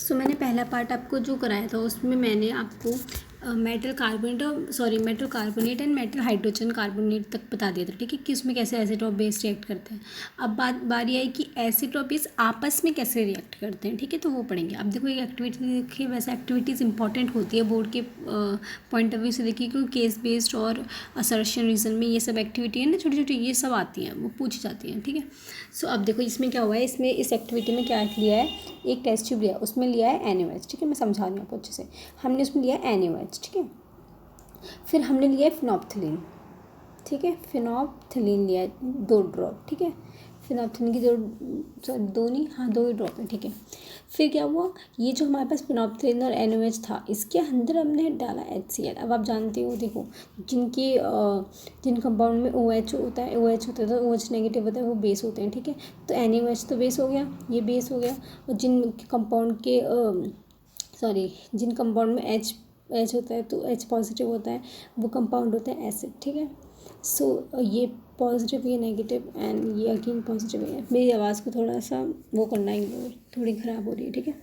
सो मैंने पहला पार्ट आपको जो कराया था उसमें मैंने आपको metal carbonate and metal hydrogen carbonate तक बता दिया था, ठीक है, कि उसमें कैसे एसिड और बेस रिएक्ट करते हैं। अब बारी आई कि एसिड और बेस आपस में कैसे रिएक्ट करते हैं, ठीक है, तो वो पढ़ेंगे। अब देखो एक एक्टिविटी देखिए, वैसे एक्टिविटीज़ इंपॉर्टेंट होती है बोर्ड के पॉइंट ऑफ व्यू से देखिए, क्योंकि केस बेस्ड और असर्शन रीजन में ये सब एक्टिविटी है ना, छोटी छोटी ये सब आती हैं, वो पूछी जाती हैं, ठीक है। सो अब देखो इसमें क्या हुआ है, इसमें इस एक्टिविटी में क्या लिया है, एक टेस्ट ट्यूब लिया, उसमें लिया है NaOH, ठीक है, मैं समझा रही हूँ आपको अच्छे से। हमने उसमें लिया है NaOH, ठीक है। फिर हमने लिया है फिनोप्थिलीन, ठीक है, फिनोप्थिलीन लिया है 2 ड्रॉप, ठीक है। फिनोप्थिलीन की दो ही ड्रॉप है, ठीक है। फिर क्या हुआ, ये जो हमारे पास फिनोप्थिलीन और NaOH था, इसके अंदर हमने डाला HCl। अब आप जानते हो, देखो जिन कंपाउंड में OH होता है, तो OH नेगेटिव होता है, वो बेस होते हैं, ठीक है। तो NaOH तो बेस हो गया, ये बेस हो गया। और जिन कंपाउंड में H होता है तो H पॉजिटिव होता है, वो कंपाउंड होता है एसिड, ठीक है। सो ये पॉजिटिव, ये नेगेटिव एंड ये अगेन पॉजिटिव है। मेरी आवाज़ को थोड़ा सा वो करना ही, थोड़ी ख़राब हो रही है, ठीक है।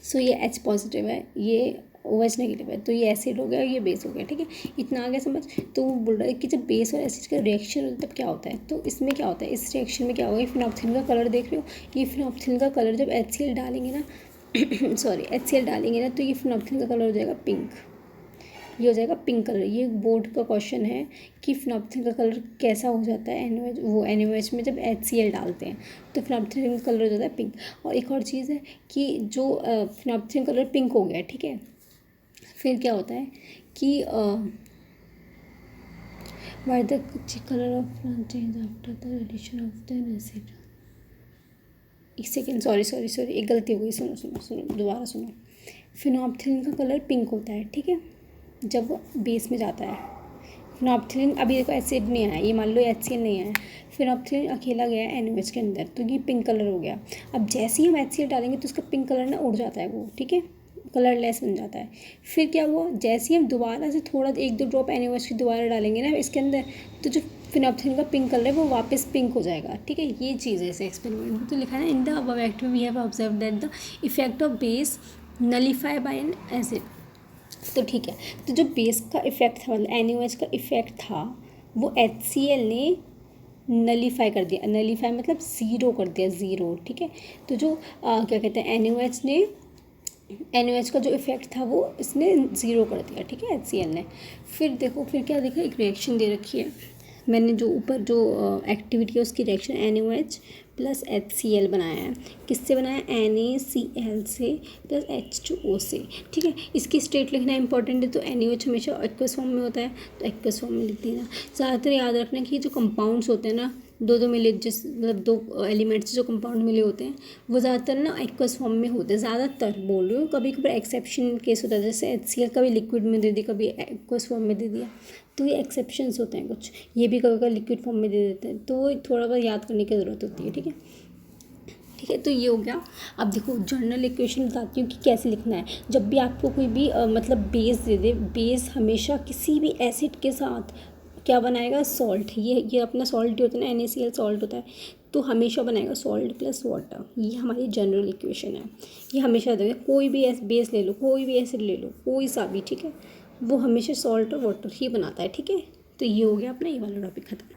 सो ये H पॉजिटिव है, ये OH नेगेटिव है, तो ये एसिड हो गया, ये बेस हो गया, ठीक है। इतना आ गया समझ। तो वो बोल रहा है कि जब बेस और एसिड का रिएक्शन होता है तब क्या होता है, तो इसमें क्या होता है, इस रिएक्शन में क्या होगा, फिनोप्थिलीन का कलर देख रहे हो, ये फिनोप्थिलीन का कलर जब HCl डालेंगे ना HCl डालेंगे ना, तो ये फिनोप्थिलीन का कलर हो जाएगा पिंक, ये हो जाएगा पिंक कलर। ये बोर्ड का क्वेश्चन है कि फिनोप्थिलीन का कलर कैसा हो जाता है NaOH में जब HCl डालते हैं, तो फिनोप्थिलीन का कलर हो जाता है पिंक। और एक और चीज़ है कि जो फिनोप्थिलीन कलर पिंक हो गया, ठीक है, फिर क्या होता है कि why the colour of plant change after the addition of the acid. एक सेकेंड, सॉरी, एक गलती हो गई, सुनो दोबारा सुनो। फिनोप्थिलीन का कलर पिंक होता है, ठीक है, जब वो बेस में जाता है। फिनोप्थिलीन अभी देखो एसिड नहीं आया, ये मान लो HCl नहीं आया, फिनोप्थिलीन अकेला गया है NaOH के अंदर, तो ये पिंक कलर हो गया। अब जैसे ही हम HCl डालेंगे तो उसका पिंक कलर ना उड़ जाता है वो, ठीक है, कलरलेस बन जाता है। फिर क्या हुआ, जैसे ही हम दोबारा से थोड़ा 1-2 ड्रॉप NaOH की दोबारा डालेंगे ना इसके अंदर, तो जो फिनोप्थिलीन का पिंक कलर है वो वापस पिंक हो जाएगा, ठीक है। ये चीज़ है इस एक्सपेरिमेंट में, तो लिखा है in the above activity we have observe that the effect of base nullify by an acid. तो ठीक है, तो जो बेस का इफेक्ट था, मतलब NaOH का इफेक्ट था, वो HCl ने नलीफाई कर दिया। नलीफाई मतलब ज़ीरो कर दिया, ज़ीरो, ठीक है। तो जो क्या कहते हैं, NaOH का जो इफेक्ट था वो इसने ज़ीरो कर दिया, ठीक है, HCl ने। फिर देखो, फिर क्या देखा, एक रिएक्शन दे रखी है, मैंने जो ऊपर जो एक्टिविटी है उसकी रिएक्शन NaOH प्लस HCl बनाया है। किससे बनाया, NaCl से प्लस H2O से, ठीक है। इसकी स्टेट लिखना इंपॉर्टेंट है, तो NaOH हमेशा एक्वस फॉर्म में होता है, तो एक्वस फॉर्म में लिख देना। ज़्यादातर याद रखना कि जो कंपाउंड्स होते हैं ना, दो मिले, मतलब 2 एलिमेंट्स जो कंपाउंड मिले होते हैं, वो ज़्यादातर ना एक्वस फॉर्म में होते हैं, ज़्यादातर बोल रही हूँ, कभी कभी एक्सेप्शन केस होता है, जैसे HCl कभी लिक्विड में दे दिया, कभी एक्वस फॉर्म में दे दिया, तो ये एक्सेप्शंस होते हैं कुछ। ये भी कभी कभी लिक्विड फॉर्म में दे देते हैं, तो वो थोड़ा बहुत याद करने की ज़रूरत होती है, ठीक है। ठीक है, तो ये हो गया। अब देखो जनरल इक्वेशन बताती हूँ कि कैसे लिखना है। जब भी आपको कोई भी मतलब बेस दे दे, बेस हमेशा किसी भी एसिड के साथ क्या बनाएगा, सॉल्ट। ये अपना सॉल्ट होता है ना, NaCl सॉल्ट होता है, तो हमेशा बनाएगा सॉल्ट प्लस वाटर। ये हमारी जनरल इक्वेशन है, ये हमेशा देगा। कोई भी बेस ले लो, कोई भी एसिड ले लो, कोई सा भी, ठीक है, वो हमेशा सॉल्ट और वाटर ही बनाता है, ठीक है। तो ये हो गया अपना ये वाला टॉपिक खत्म।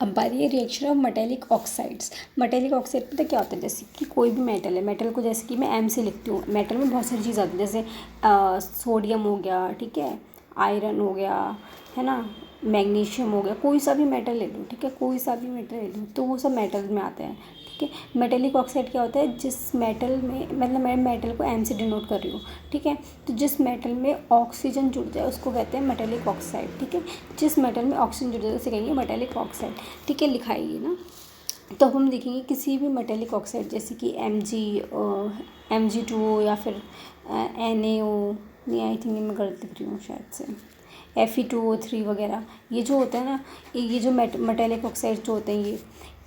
अब बारी है reaction of metallic oxides. Metallic oxide पता क्या होता है, जैसे कि कोई भी मेटल है, मेटल को जैसे कि मैं M से लिखती हूँ, मेटल में बहुत सारी चीज़ आती है, जैसे सोडियम हो गया, ठीक है, आयरन हो गया, है ना, मैग्नीशियम हो गया, कोई सा भी मेटल ले लो, ठीक है, कोई सा भी मेटल ले लो, तो वो सब मेटल में आते हैं, ठीक है। मेटेलिक ऑक्साइड क्या होता है, जिस मेटल में, मतलब मैं मेटल को M से डिनोट कर रही हूँ, ठीक है, तो जिस मेटल में ऑक्सीजन जुड़ जाए उसको कहते हैं मेटेलिक ऑक्साइड, ठीक है। जिस मेटल में ऑक्सीजन जुड़ जाए उसे कहेंगे मेटेलिक ऑक्साइड, ठीक है, लिखाइए ना। तो हम देखेंगे किसी भी मेटेलिक ऑक्साइड, जैसे कि Mg2O या फिर NaO, नहीं, आई थिंक मैं गलत लिख रही हूँ शायद से, Fe2O3 वगैरह, ये जो होता है ना, ये जो मेटेलिक ऑक्साइड जो होते हैं, ये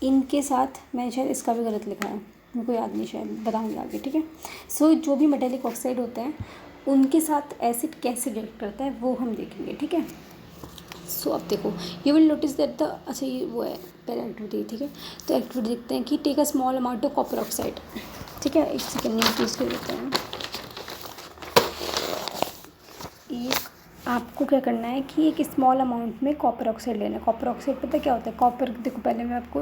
इनके साथ, मैंने शायद इसका भी गलत लिखा है, मेरे को याद नहीं, शायद बताऊँगी आगे, ठीक है। सो जो भी मेटेलिक ऑक्साइड होते हैं उनके साथ एसिड कैसे रिएक्ट करता है वो हम देखेंगे, ठीक है। सो अब देखो, you will notice that the, अच्छा ये वो है पहले एक्टिविटी, ठीक है। तो एक्टिविटी देखते हैं कि take a small amount of copper oxide, ठीक है, एक सेकेंड न्यूट्रीज ले लेते हैं। एक आपको क्या करना है कि एक स्मॉल अमाउंट में कॉपर ऑक्साइड लेना है। कॉपर ऑक्साइड पता है क्या होता है? कॉपर, देखो पहले मैं आपको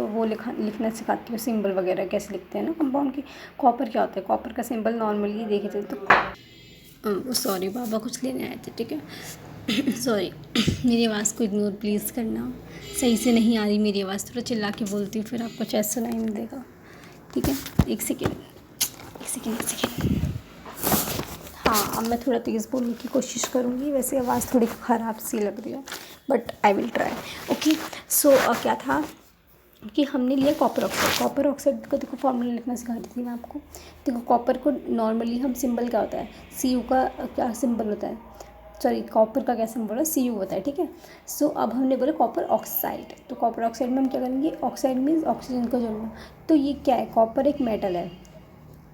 वो लिखना सिखाती हूँ, सिंबल वगैरह कैसे लिखते हैं ना कंपाउंड की। कॉपर क्या होता है? कॉपर का सिंबल नॉर्मली देखे थे तो सॉरी बाबा कुछ लेने आए थे, ठीक है। सॉरी मेरी आवाज़ को इग्नोर प्लीज़ करना, सही से नहीं आ रही मेरी आवाज़, थोड़ा चिल्ला के बोलती हूँ फिर आपको शायद सुनाई नहीं देगा, ठीक है। एक सेकेंड। हाँ, अब मैं थोड़ा तेज़ बोलने की कोशिश करूँगी, वैसे आवाज़ थोड़ी ख़राब सी लग रही है but I will try. Okay, so क्या था कि हमने लिया कॉपर ऑक्साइड। कॉपर ऑक्साइड का देखो फॉर्मूला लिखना सिखा रही थी मैं आपको। देखो कॉपर को नॉर्मली हम सिंबल क्या होता है, Cu का क्या सिंबल होता है, सॉरी कॉपर का क्या सिंबल है, Cu होता है, ठीक है। सो अब हमने बोला कॉपर ऑक्साइड, तो कॉपर ऑक्साइड में हम क्या करेंगे, ऑक्साइड मीन्स ऑक्सीजन का जोड़ना। तो ये क्या है, कॉपर एक मेटल है।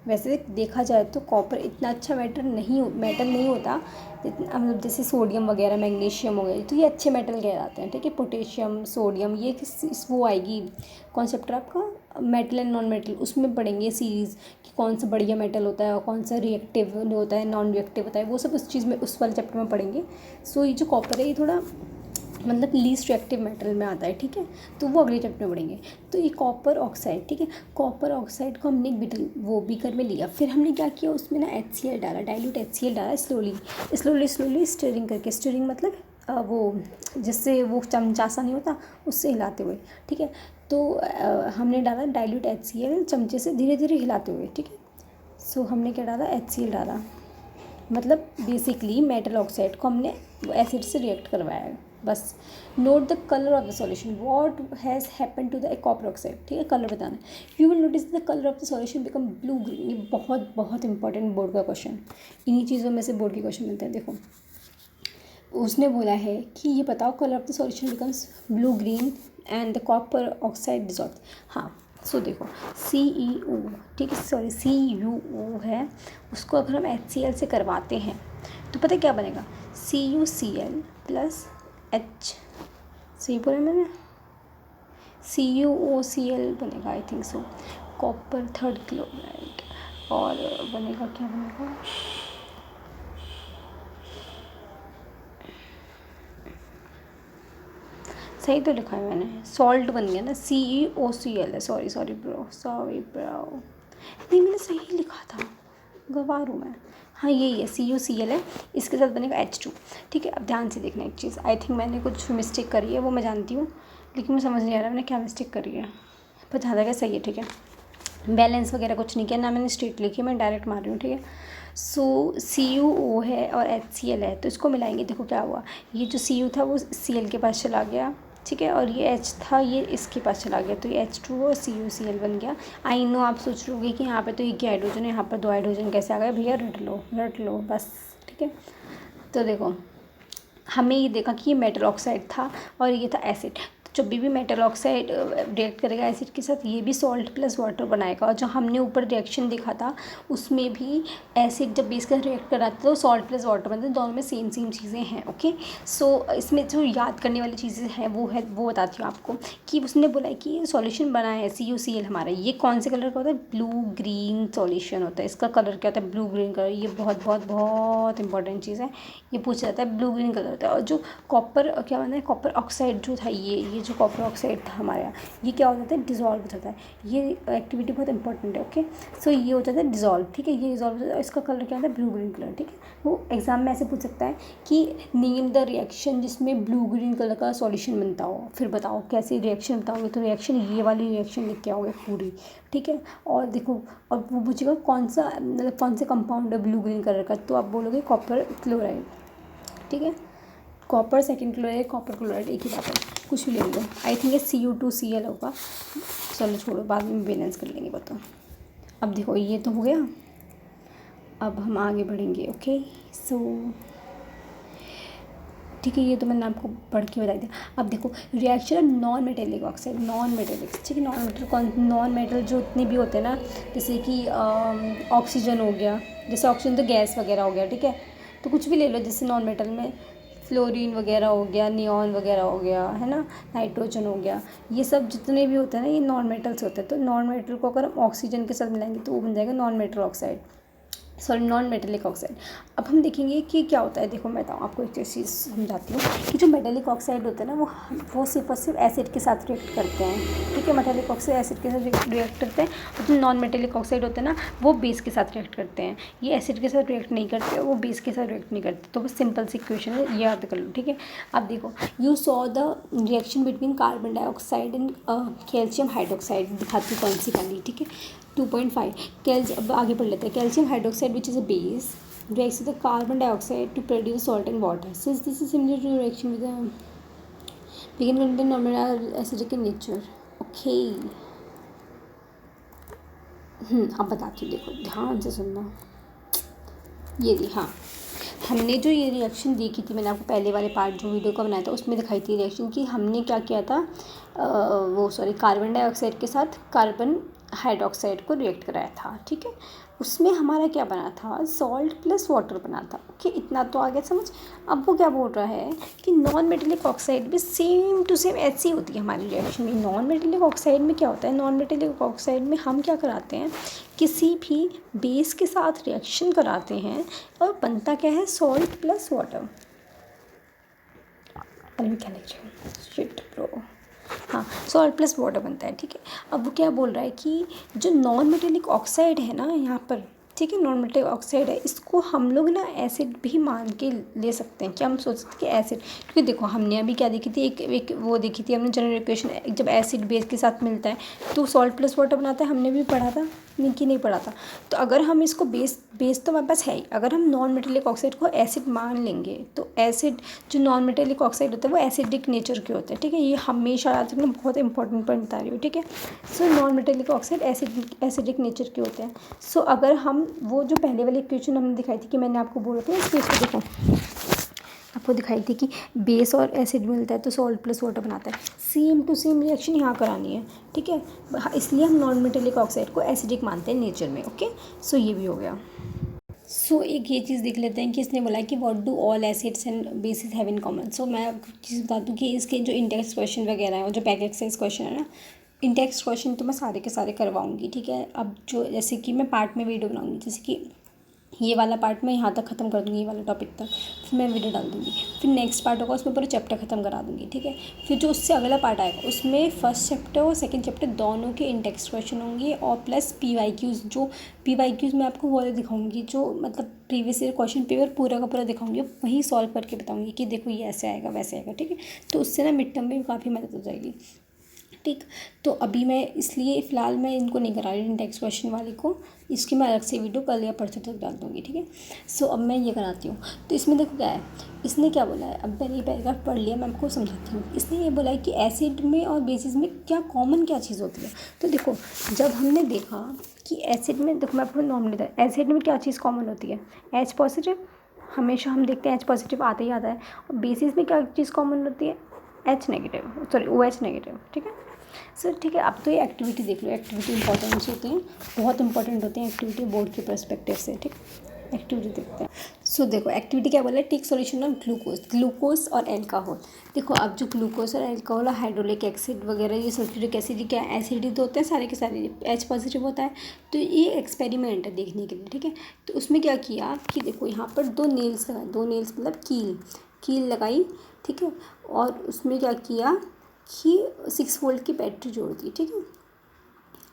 वैसे देखा जाए तो कॉपर इतना अच्छा मेटल नहीं होता जितना, मतलब जैसे सोडियम वगैरह, मैग्नीशियम हो गया, तो ये अच्छे मेटल कहलाते हैं, ठीक है। पोटेशियम, सोडियम, ये वो आएगी कौन चैप्टर आपका, मेटल एंड नॉन मेटल, उसमें पढ़ेंगे सीरीज़ कि कौन सा बढ़िया मेटल होता है और कौन सा रिएक्टिव होता है, नॉन रिएक्टिव होता है, वो सब उस चीज़ में, उस वाले चैप्टर में पढ़ेंगे। सो ये जो कॉपर है ये थोड़ा मतलब लीस्ट रिएक्टिव मेटल में आता है, ठीक है। तो वो अगले चैप्टर में पढ़ेंगे। तो ये कॉपर ऑक्साइड, ठीक है, कॉपर ऑक्साइड को हमने बीकर में लिया, फिर हमने क्या किया उसमें ना HCl डाला, डाइल्यूट HCl डाला, स्लोली स्टीयरिंग करके, स्टीयरिंग मतलब वो जिससे वो चमचा सा नहीं होता उससे हिलाते हुए, ठीक है। तो हमने डाला डाइल्यूट HCl चमचे से धीरे धीरे हिलाते हुए, ठीक है। सो हमने क्या डाला, HCl डाला, मतलब बेसिकली मेटल ऑक्साइड को हमने एसिड से रिएक्ट करवाया है, बस। Note the colour of the solution, what has happen to the copper oxide, ठीक है, कलर बताना है। You will notice the colour of the solution become blue green. ये बहुत बहुत इंपॉर्टेंट बोर्ड का क्वेश्चन, इन्हीं चीज़ों में से बोर्ड के क्वेश्चन मिलते हैं। देखो उसने बोला है कि ये बताओ colour of the solution becomes blue green and the copper oxide dissolve. हाँ, सो देखो CeO, ठीक है, सॉरी CuO है, उसको अगर हम HCl से करवाते हैं तो पता है क्या बनेगा, CuCl प्लस H, सही बोला मैंने, CuOCl बनेगा, I think so, copper third chloride, और बनेगा क्या बनेगा, सही तो लिखा है मैंने, सॉल्ट बन गया ना, CeOCl है, सॉरी ब्रो, नहीं मैंने सही लिखा था, गवार हूँ मैं। हाँ यही है, CuCl है, इसके साथ बनेगा H2, ठीक है। अब ध्यान से देखना एक चीज़, आई थिंक मैंने कुछ मिस्टेक करी है, वो मैं जानती हूँ, लेकिन मुझे समझ नहीं आ रहा मैंने क्या मिस्टेक करी है, पर जहाँ तक है सही है, ठीक है। बैलेंस वगैरह कुछ नहीं किया ना, मैंने स्ट्रेट लिखी, मैं डायरेक्ट मार रही हूँ, ठीक है। सो CuO है और HCl है, तो इसको मिलाएंगे, देखो क्या हुआ, ये जो Cu था वो Cl के पास चला गया, ठीक है, और ये H था ये इसके पास चला गया, तो ये H2O और CuCl बन गया। आई नो आप सोच रहे होगे कि यहाँ पे तो एक ही हाइड्रोजन है, यहाँ पर 2 हाइड्रोजन कैसे आ गए भैया, रट लो बस, ठीक है। तो देखो हमें ये देखा कि ये मेटल ऑक्साइड था और ये था एसिड, जब भी मेटल ऑक्साइड रिएक्ट करेगा एसिड के साथ, ये भी सॉल्ट प्लस वाटर बनाएगा। और जो हमने ऊपर रिएक्शन देखा था उसमें भी एसिड जब बेस का रिएक्ट कराता था तो सॉल्ट प्लस वाटर बनते, दोनों में सेम चीज़ें हैं, ओके। सो इसमें जो याद करने वाली चीज़ें हैं वो बताती हूँ आपको, कि उसने बोला है कि सॉल्यूशन बना है CuCl हमारा, ये कौन से कलर का होता है, ब्लू ग्रीन सॉल्यूशन होता है, इसका कलर क्या होता है, ब्लू ग्रीन कलर। ये बहुत बहुत बहुत इंपॉर्टेंट चीज़ है, ये पूछा जाता है, ब्लू ग्रीन कलर होता है। और जो कॉपर क्या बना है, कॉपर ऑक्साइड जो था, ये जो कॉपर ऑक्साइड था हमारे यहाँ, ये क्या हो जाता है, डिज़ोल्व हो जाता है। ये एक्टिविटी बहुत इंपॉर्टेंट है, ओके। सो ये हो जाता है डिज़ोल्व, ठीक है, ये डिज़ोल्व हो जाता है, इसका कलर क्या होता है, ब्लू ग्रीन कलर, ठीक है। वो एग्जाम में ऐसे पूछ सकता है कि नेम द रिएक्शन जिसमें ब्लू ग्रीन कलर का सॉल्यूशन बनता हो, फिर बताओ कैसी रिएक्शन बताओगे, तो रिएक्शन ये वाली रिएक्शन लिख के आओगे पूरी, ठीक है। और देखो, और वो पूछेगा कौन सा मतलब कौन से कंपाउंड है ब्लू ग्रीन कलर का, तो आप बोलोगे कॉपर क्लोराइड, ठीक है। Copper second chloride, copper chloride एक ही बात है, कुछ भी ले लो। आई थिंक ये Cu2Cl होगा, चलो छोड़ो बाद में बैलेंस कर लेंगे, बताओ। अब देखो ये तो हो गया, अब हम आगे बढ़ेंगे, ओके। सो ठीक है, ये तो मैंने आपको पढ़ के बता दिया। अब देखो reaction non metallic oxide, non metallic, ठीक है। नॉन मेटल जो इतने भी होते हैं ना, जैसे कि ऑक्सीजन हो गया, जैसे ऑक्सीजन तो गैस वगैरह हो गया, ठीक है। तो कुछ भी ले लो जैसे नॉन मेटल में फ्लोरीन वगैरह हो गया, नियॉन वगैरह हो गया, है ना, नाइट्रोजन हो गया, ये सब जितने भी होते हैं ना ये नॉन मेटल्स होते हैं। तो नॉन मेटल को अगर हम ऑक्सीजन के साथ मिलाएंगे तो वो बन जाएगा non metal oxide, sorry non metallic oxide. अब हम देखेंगे कि क्या होता है। देखो मैं बताऊँ आपको एक चीज़ समझाती हूँ कि जो मेटेलिक ऑक्साइड होता है ना वो सिर्फ और सिर्फ एसिड के साथ रिएक्ट करते हैं, ठीक है। मेटेलिक ऑक्साइड एसिड के साथ रिएक्ट करते हैं, और जो नॉन मेटेलिक ऑक्साइड होते हैं ना वो बेस के साथ रिएक्ट करते हैं। ये एसिड के साथ रिएक्ट नहीं करते, वो बेस के साथ रिएक्ट नहीं करते। तो बस सिंपल सी इक्वेशन है, ये याद कर लो, ठीक है। अब देखो, you saw the reaction between carbon dioxide and calcium hydroxide, दिखाती हूँ कौन सी वाली, ठीक है। 2.5 कैल्शियम, अब आगे पढ़ लेते हैं। Calcium hydroxide which is a base reacts with the carbon dioxide to produce salt and water. Since this is similar to reaction with the begin contain normal acidic in nature. Okay. अब बताती हूँ, देखो ध्यान से सुनना। ये दी, हाँ, हमने जो ये रिएक्शन देखी थी, मैंने आपको पहले वाले पार्ट जो वीडियो का बनाया था उसमें दिखाई थी रिएक्शन कि हमने क्या किया था, कार्बन डाइऑक्साइड के साथ कार्बन हाइड्रोक्साइड को रिएक्ट कराया था, ठीक है। उसमें हमारा क्या बना था, सॉल्ट प्लस वाटर बना था। ओके, इतना तो आ गया समझ। अब वो क्या बोल रहा है कि नॉन मेटेलिक ऑक्साइड भी सेम टू सेम ऐसी होती है हमारी रिएक्शन में। नॉन मेटेलिक ऑक्साइड में क्या होता है, नॉन मेटेलिक ऑक्साइड में हम क्या कराते हैं, किसी भी बेस के साथ रिएक्शन कराते हैं और बनता क्या है, सॉल्ट प्लस वाटर। अरे मैं क्या लिख रही हूँ, शिट ब्रो, हाँ, सॉल्ट प्लस वाटर बनता है, ठीक है। अब वो क्या बोल रहा है कि जो नॉन मेटेलिक ऑक्साइड है ना यहाँ पर, ठीक है, नॉन मेटेलिक ऑक्साइड है, इसको हम लोग ना एसिड भी मान के ले सकते हैं। क्या हम सोच सकते हैं कि एसिड, क्योंकि देखो हमने अभी क्या देखी थी, एक वो देखी थी हमने जनरल इक्वेशन, जब एसिड बेस के साथ मिलता है तो सॉल्ट प्लस वाटर बनाता है, हमने भी पढ़ा था कि नहीं पढ़ा था। तो अगर हम इसको बेस तो हमारे पास है ही, अगर हम नॉन मेटेलिक ऑक्साइड को एसिड मान लेंगे तो एसिड, जो नॉन मेटेलिक ऑक्साइड होता है वो एसिडिक नेचर के होते हैं, ठीक है। ये हमेशा याद रखना, बहुत इंपॉर्टेंट पॉइंट बता रही हूँ, ठीक है। So non metallic oxide acidic nature के होते हैं। सो अगर हम वो जो पहले वाली इक्वेशन हमने दिखाई थी कि मैंने आपको बोला था, इस केस को देखो, आपको दिखाई थी कि बेस और एसिड मिलता है तो सॉल्ट प्लस वाटर बनाता है। सेम टू सेम रिएक्शन यहाँ करानी है, ठीक है। इसलिए हम नॉन मेटेलिक ऑक्साइड को एसिडिक मानते हैं नेचर में। ओके, सो ये भी हो गया। सो एक ये चीज़ देख लेते हैं कि इसने बोला कि what do all acids and bases have in common. So मैं आपको चीज़ बता दूँ कि इसके जो इंडेक्स क्वेश्चन वगैरह है और जो बैक एक्सरसाइज क्वेश्चन है ना, इंडेक्स क्वेश्चन तो मैं सारे के सारे करवाऊँगी, ठीक है। अब जो जैसे कि मैं पार्ट में वीडियो बनाऊँगी, जैसे कि ये वाला पार्ट मैं यहाँ तक ख़त्म कर दूँगी, ये वाला टॉपिक तक, फिर मैं वीडियो डाल दूँगी। फिर नेक्स्ट पार्ट होगा उसमें पूरा चैप्टर ख़त्म करा दूँगी, ठीक है। फिर जो उससे अगला पार्ट आएगा उसमें फर्स्ट चैप्टर और सेकंड चैप्टर दोनों के इंडेक्स क्वेश्चन होंगे, और प्लस PYQs, जो PYQs मैं आपको वो दिखाऊँगी, जो मतलब प्रीवियस ईयर क्वेश्चन पेपर पूरा का पूरा दिखाऊँगी, वही सॉल्व करके बताऊँगी कि देखो ये ऐसे आएगा वैसे आएगा, ठीक है। तो उससे ना मिड टर्म में भी काफ़ी मदद हो जाएगी, ठीक। तो अभी मैं इसलिए फ़िलहाल मैं इनको नहीं करा रही इंडेक्स क्वेश्चन वाली को, इसकी मैं अलग से वीडियो कल या परसों तक डाल दूँगी, ठीक है। सो अब मैं ये कराती हूँ। तो इसमें देखो क्या है, इसने क्या बोला है, अब मैंने ये पैराग्राफ पढ़ लिया, मैं आपको समझाती हूँ। इसने ये बोला है कि एसिड में और बेसिस में क्या कॉमन क्या चीज़ होती है। तो देखो जब हमने देखा कि एसिड में, देखो मैं आपको नॉर्मली बताया, एसिड में क्या चीज़ कॉमन होती है, H पॉजिटिव, हमेशा हम देखते हैं H पॉजिटिव आता ही आता है। और बेसिस में क्या चीज़ कॉमन होती है, H negative, sorry OH negative, ठीक है सर, ठीक है। अब तो ये एक्टिविटी देख लो, एक्टिविटी इंपॉर्टेंट होती हैं, बहुत इंपॉर्टेंट होती हैं एक्टिविटी बोर्ड के पर्सपेक्टिव से, ठीक। एक्टिविटी देखते हैं। सो देखो एक्टिविटी क्या बोला है, टेक सॉल्यूशन ऑफ ग्लूकोज और एल्कोहल। देखो अब जो ग्लूकोज और एल्कोहल और हाइड्रोलिक एसिड वगैरह, ये सल्फ्यूरिक एसिड क्या एसिड ही तो होते हैं सारे के सारे, H पॉजिटिव होता है। तो ये एक्सपेरिमेंट है देखने के लिए, ठीक है। तो उसमें क्या किया कि देखो यहाँ पर 2 नेल्स लगाए, 2 नेल्स मतलब कील लगाई, ठीक है। और उसमें क्या किया कि 6 वोल्ट की बैटरी जोड़ दी, ठीक है।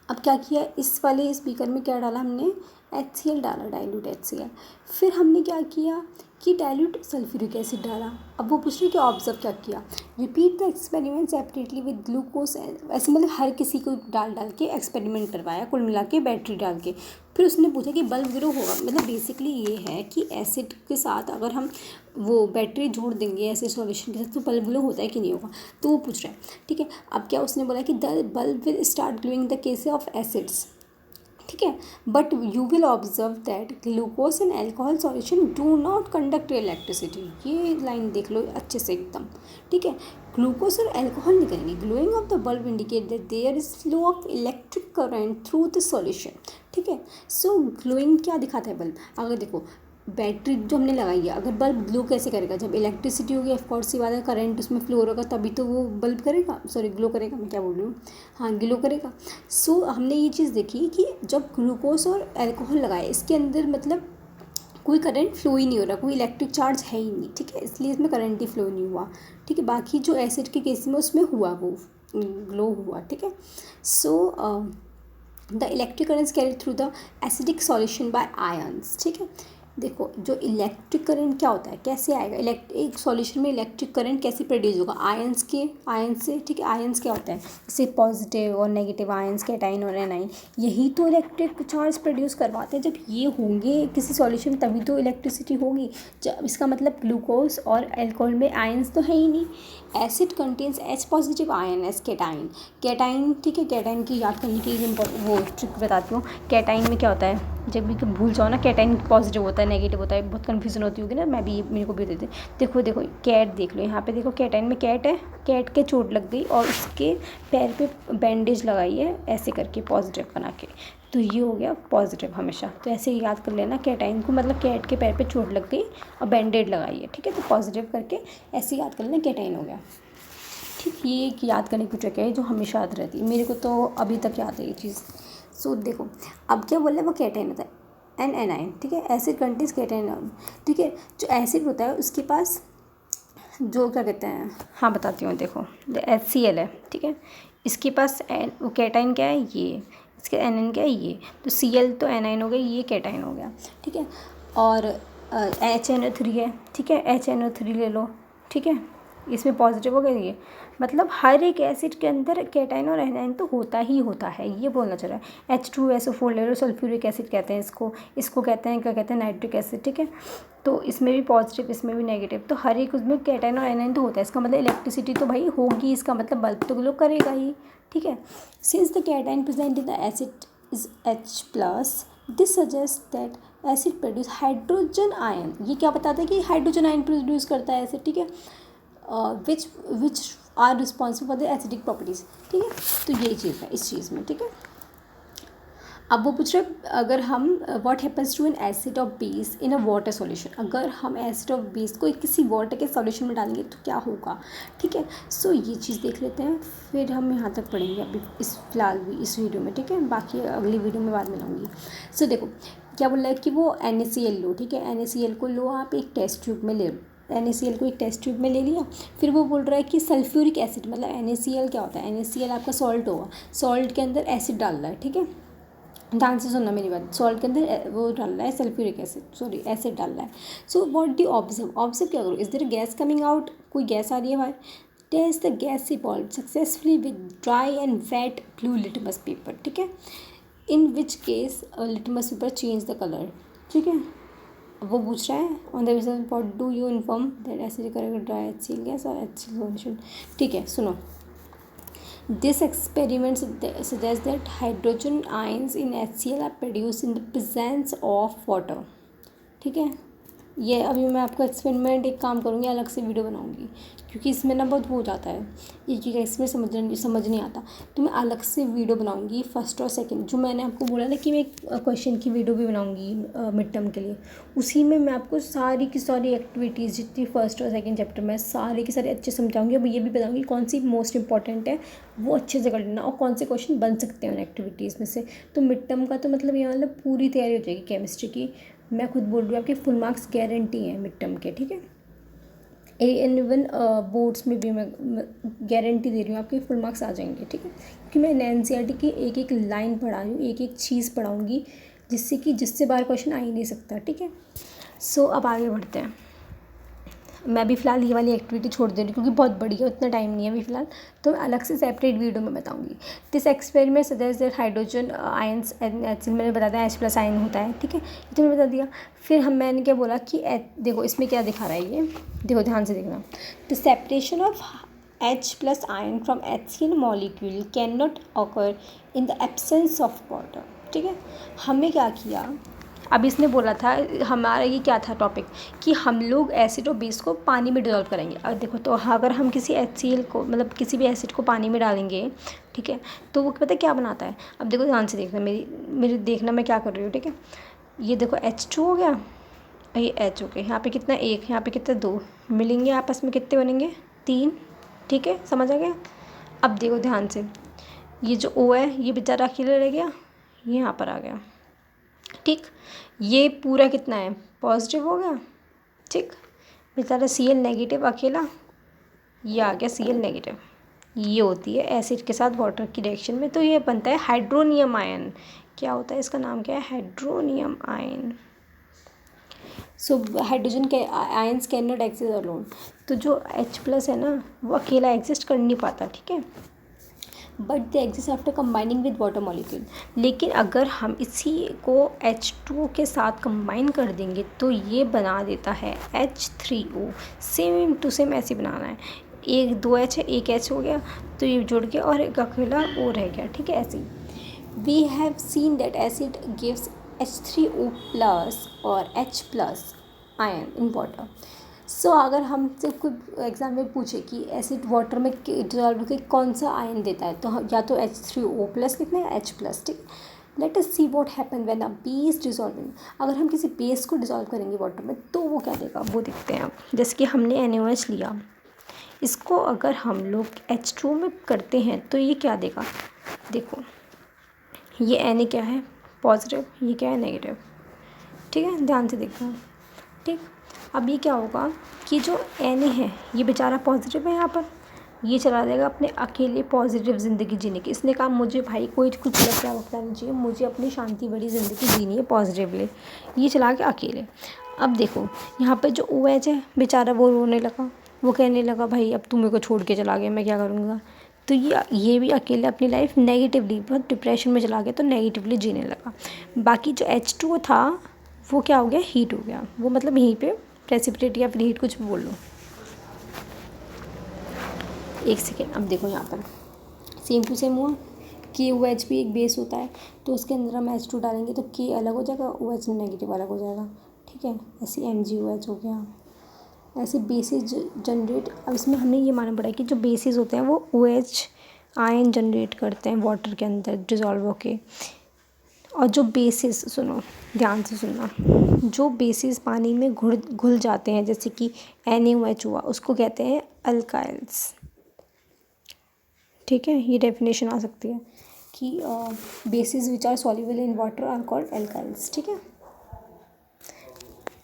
अब क्या किया, इस वाले स्पीकर में क्या डाला हमने, HCl डाला, डाइल्यूट HCl। फिर हमने क्या किया कि डाइल्यूट सल्फ्यूरिक एसिड डाला। अब वो पूछ रहे कि ऑब्जर्व क्या किया, repeat the experiment separately with glucose, ऐसे मतलब हर किसी को डाल के एक्सपेरिमेंट करवाया, कुल मिला के बैटरी डाल के। फिर उसने पूछा कि बल्ब ग्रो होगा, मतलब बेसिकली ये है कि एसिड के साथ अगर हम वो बैटरी जोड़ देंगे ऐसे सॉल्यूशन के साथ तो बल्ब ग्लो होता है कि नहीं होगा, तो वो पूछ रहा है, ठीक है। अब क्या उसने बोला कि the bulb will start glowing the case of acids, ठीक है। But you will observe that glucose and alcohol solution do not conduct electricity. ये लाइन देख लो अच्छे से एकदम, ठीक है। ग्लूकोज और एल्कोहल नहीं करेंगे, glowing of the bulb indicate that there is flow of electric current through the solution, ठीक है। सो ग्लोइंग क्या दिखाता है बल्ब, अगर देखो बैटरी जो हमने लगाई है, अगर बल्ब ग्लो कैसे करेगा, जब इलेक्ट्रिसिटी होगी ऑफकोर्स सी बात है, करंट उसमें फ्लो होगा तभी तो वो बल्ब करेगा, सॉरी ग्लो करेगा, मैं क्या बोल रही हूँ, हाँ ग्लो करेगा। सो हमने ये चीज़ देखी कि जब ग्लूकोज और अल्कोहल लगाए इसके अंदर मतलब कोई करंट फ्लो ही नहीं हो रहा, कोई इलेक्ट्रिक चार्ज है ही नहीं, ठीक है, इसलिए इसमें करंट ही फ्लो नहीं हुआ, ठीक है। बाकी जो एसिड के केस में उसमें हुआ, वो ग्लो हुआ, ठीक है। So the electric currents carried through the acidic solution bye ions, ठीक है। देखो जो इलेक्ट्रिक करंट क्या होता है, कैसे आएगा, एक सॉल्यूशन में इलेक्ट्रिक करंट कैसे प्रोड्यूस होगा, आयंस से, ठीक है। आयंस क्या होता है, जैसे पॉजिटिव और नेगेटिव आयंस, कैटाइन और एनाइन, यही तो इलेक्ट्रिक चार्ज प्रोड्यूस करवाते हैं। जब ये होंगे किसी सॉल्यूशन में तभी तो इलेक्ट्रिसिटी होगी। जब इसका मतलब ग्लूकोज और अल्कोहल में आयंस तो है ही नहीं। Acid contains H positive ion as cation, ठीक है। कैटाइन की याद करने की वो ट्रिक बताती हूँ। कैटाइन में क्या होता है, जब भी भूल जाओ ना, कैटाइन पॉजिटिव होता है नेगेटिव होता है, बहुत कन्फ्यूजन होती होगी ना, मैं भी, मेरे को भी होती थी। देखो कैट देख लो, यहाँ पे देखो कैटाइन में कैट है, कैट के चोट लग गई और उसके पैर पे बैंडेज लगाई है ऐसे करके पॉजिटिव बना के, तो ये हो गया पॉजिटिव हमेशा। तो ऐसे ही याद कर लेना कैटाइन को, मतलब कैट के पैर पे चोट लग गई और बैंडेड लगाई है, ठीक है, तो पॉजिटिव करके ऐसे याद कर लेना कैटाइन हो गया, ठीक। ये एक याद करने की ट्रिक है जो हमेशा याद रहती है, मेरे को तो अभी तक याद है ये चीज़। सो देखो अब क्या बोल रहे हैं, वो कैटाइन होता है एनाइन, ठीक है। एसिड कंटेन्स कैटाइन, ठीक है। जो एसिड होता है उसके पास जो क्या कहते हैं, हाँ बताती हूँ, देखो HCl है, ठीक है। इसके पास वो कैटाइन क्या है, ये इसके एनाइन क्या है, ये तो Cl तो एनाइन हो गया, ये कैटाइन हो गया, ठीक है। और HNO3 है, ठीक है, HNO3 ले लो, ठीक है, इसमें पॉजिटिव हो गया ये, मतलब हर एक एसिड के अंदर कैटाइन और एनाइन तो होता ही होता है, ये बोलना चाह रहा है। H2SO4 ले लो, सल्फ्यूरिक एसिड कहते हैं इसको कहते हैं, क्या कहते हैं, नाइट्रिक एसिड, ठीक है। तो इसमें भी पॉजिटिव, इसमें भी नेगेटिव, तो हर एक उसमें कैटाइन और एनाइन तो होता है, इसका मतलब इलेक्ट्रिसिटी तो भाई होगी, इसका मतलब बल्ब तो ग्लो करेगा ही, ठीक है। Since the cation present in the acid is H+, this suggest that acid produce hydrogen ion, ये क्या बताता है कि हाइड्रोजन आयन प्रोड्यूस करता है एसिड, ठीक है, which are responsible for the acidic properties, ठीक है। तो यही चीज़ है इस चीज़ में, ठीक है। अब वो पूछ रहे अगर हम what happens to an acid of base in a water solution, अगर हम एसिड ऑफ बेस को किसी वाटर के सॉल्यूशन में डालेंगे तो क्या होगा, ठीक है। सो ये चीज़ देख लेते हैं, फिर हम यहाँ तक पढ़ेंगे अभी इस फिलहाल भी इस वीडियो में, ठीक है, बाकी अगली वीडियो में बाद में लाऊंगी। सो देखो क्या बोल रहा है कि वो NaCl लो, ठीक है, NaCl को लो आप एक टेस्ट ट्यूब में ले लो, NaCl को एक टेस्ट ट्यूब में ले लिया। फिर वो बोल रहा है कि सल्फ्यूरिक एसिड, मतलब NaCl क्या होता है, NaCl आपका सॉल्ट होगा, सॉल्ट के अंदर एसिड डाल रहा है, ठीक है, ध्यान से सुनना मेरी बात, सॉल्ट के अंदर वो डाल रहा है सल्फ्यूरिक एसिड, सॉरी एसिड डाल रहा है। सो व्हाट डू ऑब्जर्व क्या करो, is there gas coming out, कोई गैस आ रही है भाई, test the gas evolve successfully with dry and wet blue litmus paper, ठीक है, in which case litmus paper change the colour, ठीक है। वो पूछ रहा है on the basis what do you inform that acid करेगा ड्राई HCl गैस और HCl सॉल्यूशन, ठीक है। सुनो, this experiment suggests that hydrogen ions in HCl are produced in the presence of water, ठीक है। ये अभी मैं आपको एक्सपेरिमेंट एक काम करूँगी, अलग से वीडियो बनाऊँगी, क्योंकि इसमें ना बहुत हो जाता है, एक एक इसमें समझ नहीं आता, तो मैं अलग से वीडियो बनाऊँगी फर्स्ट और सेकंड, जो मैंने आपको बोला ना कि मैं एक क्वेश्चन की वीडियो भी बनाऊँगी मिड टर्म के लिए, उसी में मैं आपको सारी की सारी एक्टिविटीज़ जितनी फर्स्ट और सेकंड चैप्टर में सारी की सारी अच्छे समझाऊँगी। अब ये भी बताऊँगी कौन सी मोस्ट इंपॉर्टेंट है, वो अच्छे से कर लेना, और कौन से क्वेश्चन बन सकते हैं उन एक्टिविटीज़ में से। तो मिड टर्म का तो मतलब ये मतलब पूरी तैयारी हो जाएगी केमिस्ट्री की, मैं खुद बोल रही हूँ, आपके फुल मार्क्स गारंटी हैं मिड टर्म के, ठीक है। इवन बोर्ड्स में भी मैं गारंटी दे रही हूँ आपके फुल मार्क्स आ जाएंगे, ठीक है, क्योंकि मैं NCERT की एक एक लाइन पढ़ा रही हूँ, एक एक चीज़ पढ़ाऊँगी, जिससे बाहर क्वेश्चन आ ही नहीं सकता, ठीक है। सो अब आगे बढ़ते हैं, मैं भी फ़िलहाल ये वाली एक्टिविटी छोड़ दे रही हूँ क्योंकि बहुत बड़ी है, उतना टाइम नहीं है अभी फ़िलहाल, तो मैं अलग से सेपरेट वीडियो में बताऊँगी। This experiment suggest that hydrogen ions HCl मैंने बता दिया H+ आयन होता है, ठीक है, ये तो मैंने बता दिया। फिर मैंने क्या बोला कि देखो इसमें क्या दिखा रहा है, ये देखो ध्यान से देखना, the separation of H+ ion from HCl molecule can not occur in the absence of water, ठीक है। हमें क्या किया, अब इसने बोला था, हमारा ये क्या था टॉपिक, कि हम लोग एसिड और बेस को पानी में डिज़ोल्व करेंगे। अब देखो, तो अगर हम किसी HCl को, मतलब किसी भी एसिड को पानी में डालेंगे, ठीक है, तो वो पता है क्या बनाता है। अब देखो ध्यान से देखना, मेरी देखना मैं क्या कर रही हूँ, ठीक है। ये देखो H2 हो गया, ये H हो गया, यहाँ पे कितना 1, यहाँ पे कितना 2, मिलेंगे आपस में कितने बनेंगे 3। ठीक है, समझ आ गया। अब देखो ध्यान से, ये जो O है ये बेचारा अकेला रह गया, ये यहाँ पर आ गया। ठीक, ये पूरा कितना है पॉजिटिव हो गया। ठीक, बेचारा Cl नेगेटिव अकेला, ये आ गया Cl नेगेटिव। ये होती है एसिड के साथ वाटर की रिएक्शन में, तो ये बनता है हाइड्रोनियम आयन। क्या होता है इसका नाम, क्या है, हाइड्रोनियम आयन। सो हाइड्रोजन के ions can not exist alone. तो जो H+ है ना वो अकेला एग्जिस्ट कर नहीं पाता, ठीक है, but they exist after combining with water molecule. लेकिन अगर हम इसी को H2 के साथ कंबाइन कर देंगे तो ये बना देता है H3O। सेम टू सेम ऐसे बनाना है, एक 2H है, एक H हो गया, तो ये जुड़ गया और एक अकेला O रह गया। ठीक है, ऐसे ही we have seen that acid gives H3O+ और H+ ion in water. So अगर हमसे कोई एग्जाम में पूछे कि एसिड वाटर में डिजॉल्व होकर कौन सा आयन देता है, तो या तो H3O+ लिखना है H+। ठीक, let us see what happen when a base dissolving. अगर हम किसी बेस को डिजॉल्व करेंगे वाटर में तो वो क्या देगा, वो देखते हैं आप। जैसे कि हमने NaOH लिया, इसको अगर हम लोग H2 में करते हैं तो ये क्या देगा, देखो ये Na क्या है पॉजिटिव, ये क्या है नेगेटिव। ठीक है, ध्यान से देखना। ठीक, अब ये क्या होगा कि जो Na है ये बेचारा पॉजिटिव है, यहाँ पर ये चला जाएगा अपने अकेले पॉजिटिव ज़िंदगी जीने की। इसने कहा मुझे भाई कोई कुछ लफड़ा वफड़ा नहीं चाहिए, मुझे अपनी शांति भरी ज़िंदगी जीनी है पॉजिटिवली। ये चला गया अकेले। अब देखो यहाँ पे जो OH है बेचारा वो रोने लगा, वो कहने लगा भाई अब तू मेरे को छोड़ के चला गया, मैं क्या करूँगा। तो ये भी अकेले अपनी लाइफ नेगेटिवली, बहुत डिप्रेशन में चला गया, तो नेगेटिवली जीने लगा। बाकी जो H2 था वो क्या हो गया, हीट हो गया। वो मतलब यहीं पे प्रेसिपिटेट या फिर हीट कुछ भी बोल लो। एक सेकेंड, अब देखो यहाँ पर सेम टू सेम हुआ कि OH भी एक बेस होता है, तो उसके अंदर हम H2 डालेंगे तो K अलग हो जाएगा, OH नेगेटिव अलग हो जाएगा। ठीक है, ऐसे MgOH हो गया। ऐसे बेसिस जनरेट, अब इसमें हमें ये मालूम पड़ा कि जो बेसिस होते हैं वो OH आयन जनरेट करते हैं वाटर के अंदर डिजॉल्व होके। और जो बेसिस, सुनो ध्यान से सुनना, जो बेसिस पानी में घुल जाते हैं जैसे कि NaOH हुआ, उसको कहते हैं अल्काइल्स। ठीक है, ये डेफिनेशन आ सकती है कि bases which are soluble in water are called alkalis. ठीक है,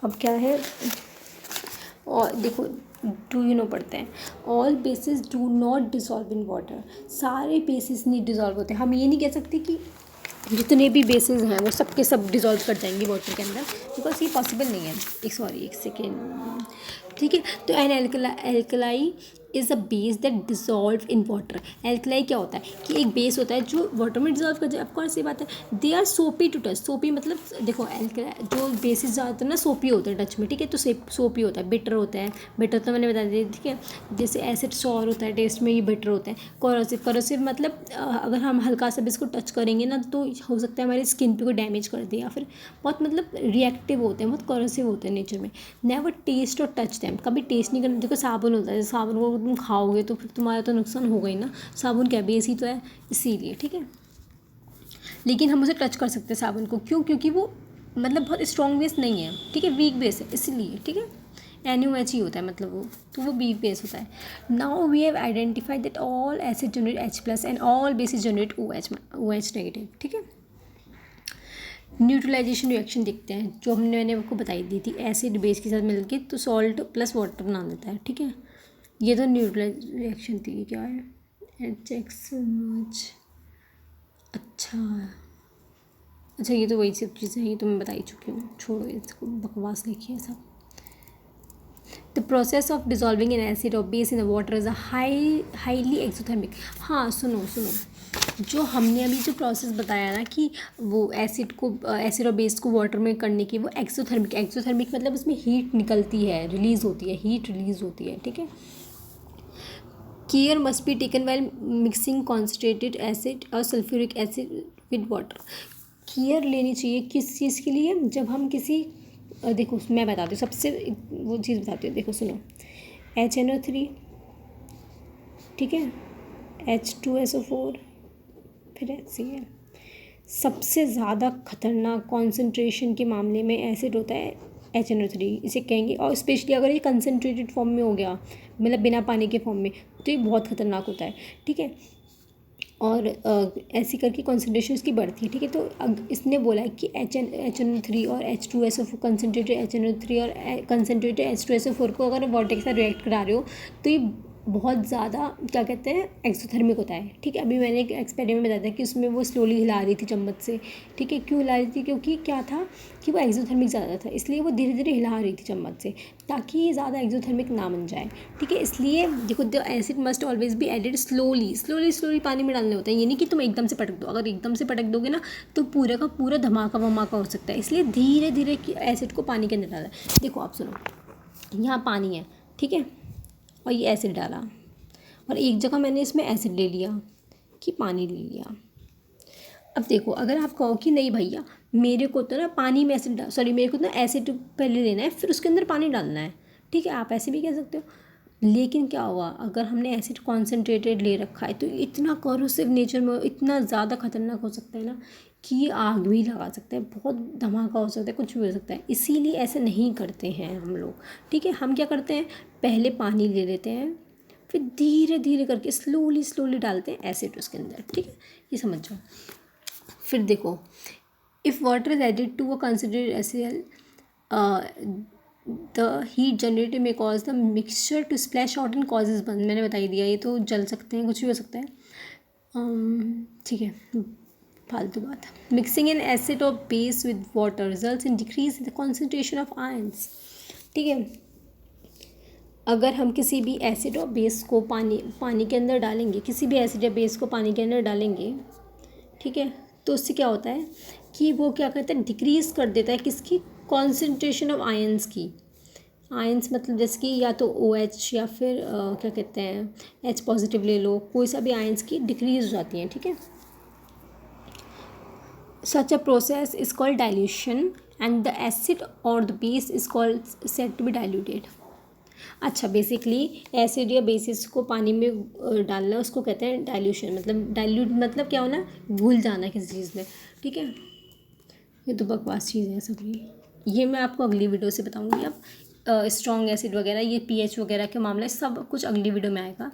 अब क्या है, और देखो डू यू नो पढ़ते हैं, all basis do not dissolve in water. सारे बेसिस नहीं डिसॉल्व होते। हम ये नहीं कह सकते कि जितने भी बेसिस हैं वो सब के सब डिसॉल्व कर जाएंगे वाटर के अंदर, बिकॉज ये पॉसिबल नहीं है। एक सेकेंड। ठीक है, तो an alkali is a base that dissolve in water. Alkali क्या होता है कि एक बेस होता है जो वाटर में डिसॉल्व कर जाए। ऑफकोर्स ये बात है, दे आर सोपी टू टच। सोपी मतलब देखो एल्कलाई जो बेसिस ज़्यादातर ना सोपी होते हैं टच में। ठीक है, तो सोपी होता है, बिटर होता है। बिटर तो मैंने बता दिया। ठीक है, जैसे एसिड सॉर होता है टेस्ट में, ये बिटर होता है। कोरोसिव मतलब अगर हम हल्का सा भी इसको टच करेंगे ना तो हो सकता है हमारी स्किन पे कोई डैमेज कर दे, या फिर बहुत मतलब रिएक्टिव होते हैं, बहुत कोरोसिव होते हैं नेचर में। नेवर टेस्ट और टच दैम, कभी टेस्ट नहीं करना। देखो साबुन होता है, साबुन को तुम खाओगे तो फिर तुम्हारा तो नुकसान होगा ही ना। साबुन क्या बेस ही तो है, इसीलिए। ठीक है, लेकिन हम उसे टच कर सकते हैं साबुन को, क्यों, क्योंकि वो मतलब बहुत स्ट्रॉन्ग बेस नहीं है। ठीक है, वीक बेस है इसलिए। ठीक है, NaOH ही होता है मतलब वो, तो वो वीक बेस होता है। Now we have identified that all acid generate H+ and all bases generate OH negative. ठीक है, न्यूट्रलाइजेशन रिएक्शन देखते हैं जो मैंने आपको बताई दी थी। एसिड बेस के साथ मिलके तो सॉल्ट प्लस वाटर बना देता है। ठीक है, ये तो न्यूट्रलाइज रिएक्शन थी। ये क्या है, HX। अच्छा ये तो वही सब चीज़ें हैं, ये तो मैं बता ही चुकी हूँ, छोड़ो इसको, बकवास लिखिए सब। The process of dissolving in acid और base in water is a highly exothermic. हाँ सुनो, जो हमने अभी जो प्रोसेस बताया ना कि वो एसिड और बेस को वाटर में करने की, वो एक्सोथर्मिक मतलब उसमें हीट निकलती है, रिलीज़ होती है, हीट रिलीज़ होती है। ठीक है, care must be taken while mixing concentrated acid और sulphuric acid with water. Care लेनी चाहिए किस चीज़ के लिए, जब हम किसी देखो मैं बताती हूँ, सबसे वो चीज़ बताती हूँ। देखो सुनो, HNO3, ठीक है, H2SO4, फिर HCl। सबसे ज़्यादा खतरनाक कॉन्सेंट्रेशन के मामले में एसिड होता है HNO3 इसे कहेंगे। और स्पेशली अगर ये कंसनट्रेटेड फॉर्म में हो गया, मतलब बिना पानी के फॉर्म में, तो ये बहुत ख़तरनाक होता है, ठीक है। और ऐसी करके कॉन्सेंट्रेशन इसकी बढ़ती है, ठीक है। तो इसने बोला है कि HNO3 और H2SO4 कंसनट्रेटेड HNO3 और कंसनट्रेटेड H2SO4 को अगर वाटर के साथ रिएक्ट करा रहे हो तो ये बहुत ज़्यादा क्या कहते हैं एक्सोथर्मिक होता है, ठीक है। अभी मैंने एक एक्सपेरिमेंट बताया था कि उसमें वो स्लोली हिला रही थी चम्मच से, ठीक है। क्यों हिला रही थी? क्योंकि क्या था कि वो एक्सोथर्मिक ज़्यादा था, इसलिए वो धीरे धीरे हिला रही थी चम्मच से, ताकि ये ज़्यादा एक्सोथर्मिक ना बन जाए, ठीक है। इसलिए देखो, the acid must always be added slowly slowly slowly पानी में डालने होता है। ये नहीं कि तुम एकदम से पटक दो, अगर एकदम से पटक दोगे ना तो पूरे का पूरा धमाका वमाका हो सकता है। इसलिए धीरे धीरे एसिड को पानी के अंदर डाला है। देखो आप सुनो, यहाँ पानी है, ठीक है, और ये एसिड डाला, और एक जगह मैंने इसमें एसिड ले लिया कि पानी ले लिया। अब देखो, अगर आप कहो कि नहीं भैया मेरे को तो ना पानी में एसिड मेरे को ना एसिड पहले लेना है फिर उसके अंदर पानी डालना है, ठीक है, आप ऐसे भी कह सकते हो। लेकिन क्या हुआ, अगर हमने एसिड कॉन्सेंट्रेटेड ले रखा है तो इतना कॉरोसिव नेचर में, इतना ज़्यादा खतरनाक हो सकता है ना कि ये आग भी लगा सकता है, बहुत धमाका हो सकता है, कुछ भी हो सकता है। इसीलिए ऐसे नहीं करते हैं हम लोग, ठीक है। हम क्या करते हैं, पहले पानी ले लेते हैं, फिर धीरे धीरे करके स्लोली स्लोली डालते हैं एसिड उसके अंदर, ठीक है, ये समझ जाओ। फिर देखो, if water is added to a concentrated HCl, the heat generated may cause the mixture to splash out and causes burn. मैंने बता ही दिया, ये तो जल सकते हैं, कुछ भी हो सकता है, ठीक है, फालतू बात। मिक्सिंग इन एसिड और base with water results in decrease in the concentration of ions, ठीक है। अगर हम किसी भी एसिड और बेस को पानी के अंदर डालेंगे, किसी भी एसिड या बेस को पानी के अंदर डालेंगे, ठीक है, तो उससे क्या होता है कि वो क्या करता है, डिक्रीज़ कर देता है किसकी, कॉन्सेंट्रेशन ऑफ आयंस की। आयंस मतलब जैसे कि या तो OH या फिर क्या कहते हैं H पॉजिटिव ले लो, कोई सा भी आयंस की डिक्रीज हो जाती हैं, ठीक है। Such a process is called dilution and the acid or the base is called said to be diluted। अच्छा, बेसिकली एसिड या बेसिस को पानी में डालना उसको कहते हैं डाइल्यूशन। मतलब डाइल्यूट मतलब क्या होना, घुल जाना किसी चीज़ में, ठीक है। ये तो बकवास चीज़ है सब, ये मैं आपको अगली वीडियो से बताऊंगी। अब स्ट्रॉन्ग एसिड वगैरह, ये pH वगैरह के मामले सब कुछ अगली वीडियो में आएगा।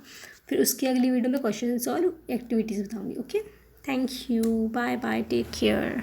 फिर उसकी अगली वीडियो में क्वेश्चन और एक्टिविटीज़ बताऊंगी। Okay, thank you, bye bye, take care.